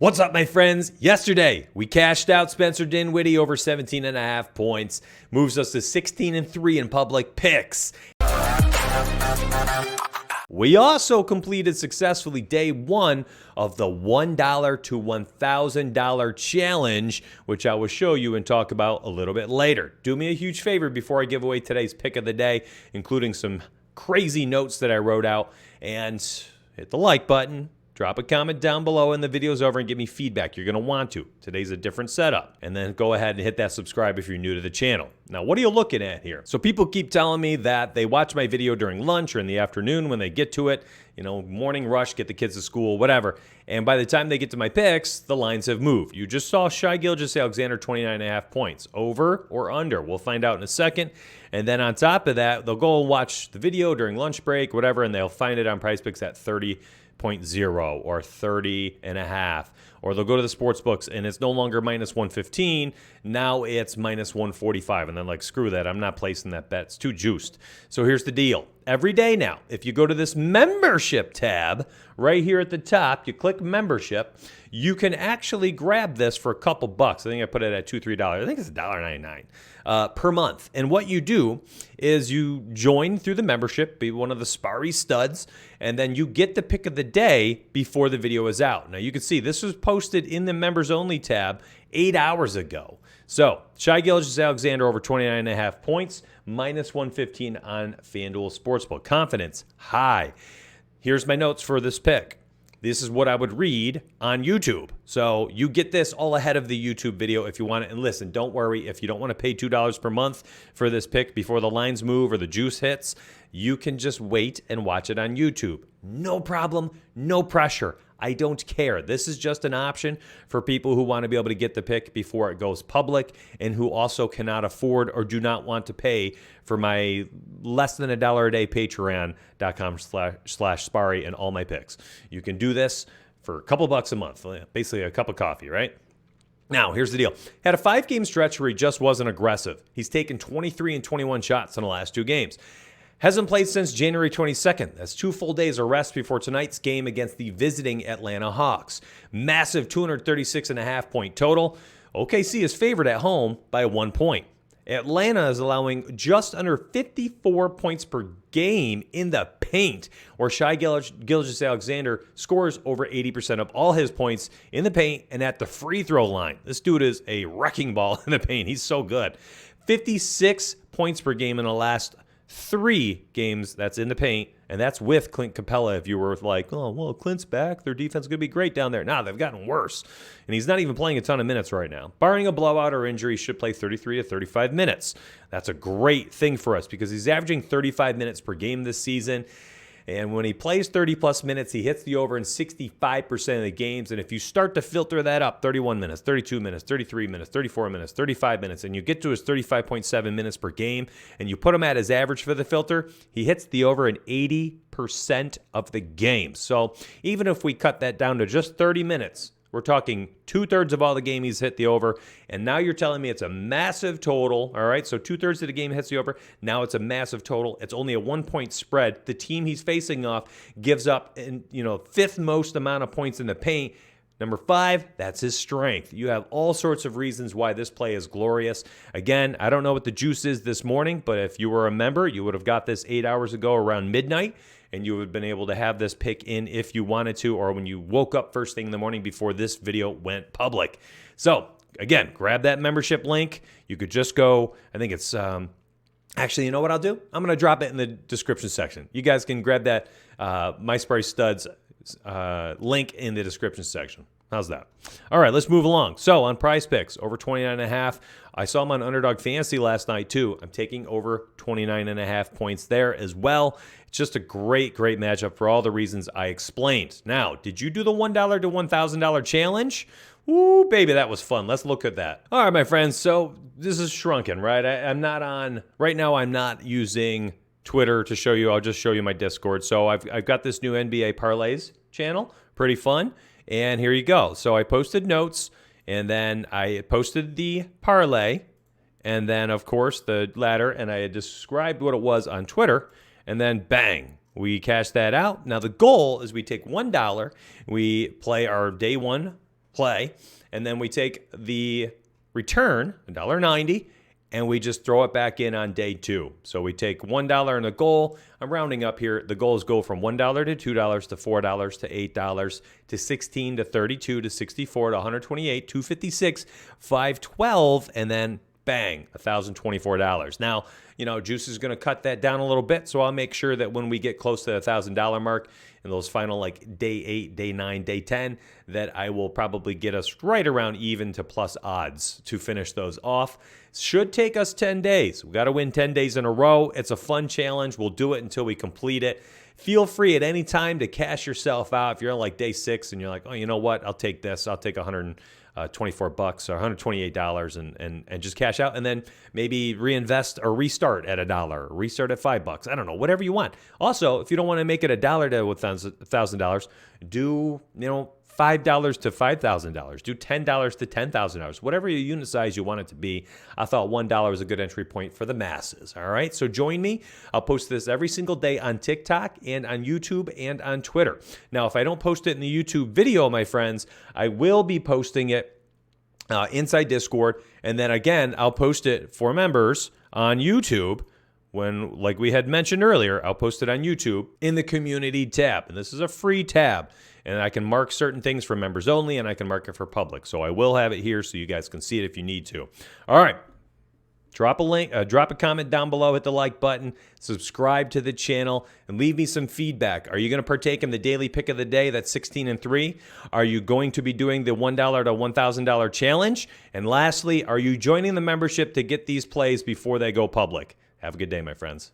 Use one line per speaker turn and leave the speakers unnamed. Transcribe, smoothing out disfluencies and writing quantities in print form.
What's up, my friends? Yesterday, we cashed out Spencer Dinwiddie over 17.5 points. Moves us to 16-3 in public picks. We also completed successfully day one of the $1 to $1,000 challenge, which I will show you and talk about a little bit later. Do me a huge favor before I give away today's pick of the day, including some crazy notes that I wrote out, and hit the like button. Drop a comment down below and the video's over and give me feedback. You're going to want to. Today's a different setup. And then go ahead and hit that subscribe if you're new to the channel. Now, what are you looking at here? So people keep telling me that they watch my video during lunch or in the afternoon when they get to it. You know, morning rush, get the kids to school, whatever. And by the time they get to my picks, the lines have moved. You just saw Shai Gilgeous-Alexander 29.5 points. Over or under? We'll find out in a second. And then on top of that, they'll go and watch the video during lunch break, whatever, and they'll find it on PrizePicks at 30.0 or 30.5, or they'll go to the sports books and it's no longer minus 115. Now it's minus 145. And then like, screw that. I'm not placing that bet. It's too juiced. So here's the deal. Every day now, if you go to this membership tab right here at the top, you click membership, you can actually grab this for a couple bucks. I think I put it at $2, $3. I think it's $1.99 per month. And what you do is you join through the membership, be one of the Sparry studs, and then you get the pick of the day before the video is out. Now you can see this was posted in the members only tab 8 hours ago. So Shai Gilgeous-Alexander over 29.5 points, minus 115 on FanDuel Sportsbook. Confidence high. Here's my notes for this pick. This is what I would read on YouTube. So you get this all ahead of the YouTube video if you want it. And listen, don't worry. If you don't want to pay $2 per month for this pick before the lines move or the juice hits, you can just wait and watch it on YouTube. No problem, no pressure. I don't care. This is just an option for people who want to be able to get the pick before it goes public and who also cannot afford or do not want to pay for my less than $1 a day patreon.com/Sparry and all my picks. You can do this for a couple bucks a month, basically a cup of coffee, right? Now, here's the deal. Had a 5-game stretch where he just wasn't aggressive. He's taken 23 and 21 shots in the last 2 games. Hasn't played since January 22nd. That's 2 full days of rest before tonight's game against the visiting Atlanta Hawks. Massive 236.5 point total. OKC is favored at home by 1 point. Atlanta is allowing just under 54 points per game in the paint, where Shai Gilgeous-Alexander scores over 80% of all his points in the paint and at the free throw line. This dude is a wrecking ball in the paint. He's so good. 56 points per game in the last 3 games that's in the paint, and that's with Clint Capella. If you were like, oh, well, Clint's back, their defense is going to be great down there. Nah, they've gotten worse, and he's not even playing a ton of minutes right now. Barring a blowout or injury, he should play 33 to 35 minutes. That's a great thing for us because he's averaging 35 minutes per game this season. And when he plays 30-plus minutes, he hits the over in 65% of the games. And if you start to filter that up, 31 minutes, 32 minutes, 33 minutes, 34 minutes, 35 minutes, and you get to his 35.7 minutes per game, and you put him at his average for the filter, he hits the over in 80% of the games. So even if we cut that down to just 30 minutes, we're talking 2/3 of all the game he's hit the over, and now you're telling me it's a massive total, all right? So 2/3 of the game hits the over. Now it's a massive total. It's only a 1-point spread. The team he's facing off gives up, 5th most amount of points in the paint. Number 5, that's his strength. You have all sorts of reasons why this play is glorious. Again, I don't know what the juice is this morning, but if you were a member, you would have got this 8 hours ago around midnight, and you would have been able to have this pick in if you wanted to, or when you woke up first thing in the morning before this video went public. So, again, grab that membership link. You could just go, I think it's, actually, you know what I'll do? I'm going to drop it in the description section. You guys can grab that My Sparry Studs link in the description section. How's that? All right, let's move along. So on PrizePicks, over 29.5. I saw him on Underdog Fantasy last night too. I'm taking over 29.5 points there as well. It's just a great, great matchup for all the reasons I explained. Now, did you do the $1 to $1,000 challenge? Ooh, baby, that was fun. Let's look at that. All right, my friends. So this is shrunken, right? I'm not on, right now I'm not using Twitter to show you. I'll just show you my Discord. So I've got this new NBA Parlays channel. Pretty fun. And here you go. So I posted notes, and then I posted the parlay, and then, of course, the ladder, and I had described what it was on Twitter, and then bang, we cashed that out. Now, the goal is we take $1, we play our day one play, and then we take the return, $1.90, and we just throw it back in on day 2. So we take $1 in the goal. I'm rounding up here. The goals go from $1 to $2 to $4 to $8 to $16 to $32 to $64 to $128, $256, $512, and then bang, $1,024. Now, Juice is going to cut that down a little bit, so I'll make sure that when we get close to the $1,000 mark in those final like day 8, day 9, day 10, that I will probably get us right around even to plus odds to finish those off. Should take us 10 days. We got to win 10 days in a row. It's a fun challenge. We'll do it until we complete it. Feel free at any time to cash yourself out. If you're on like day 6 and you're like, oh, you know what? I'll take this. I'll take $124 or $128 and just cash out, and then maybe reinvest or restart at $1 or restart at $5. I don't know, whatever you want. Also, if you don't want to make it $1 to $1,000, do $5 to $5,000, do $10 to $10,000, whatever your unit size you want it to be. I thought $1 was a good entry point for the masses. All right, so join me. I'll post this every single day on TikTok and on YouTube and on Twitter. Now, if I don't post it in the YouTube video, my friends, I will be posting it inside Discord, and then again, I'll post it for members on YouTube. When, like we had mentioned earlier, I'll post it on YouTube in the community tab. And this is a free tab. And I can mark certain things for members only, and I can mark it for public. So I will have it here so you guys can see it if you need to. All right. Drop a link, drop a comment down below, hit the like button, subscribe to the channel, and leave me some feedback. Are you going to partake in the daily pick of the day? That's 16 and 3. Are you going to be doing the $1 to $1,000 challenge? And lastly, are you joining the membership to get these plays before they go public? Have a good day, my friends.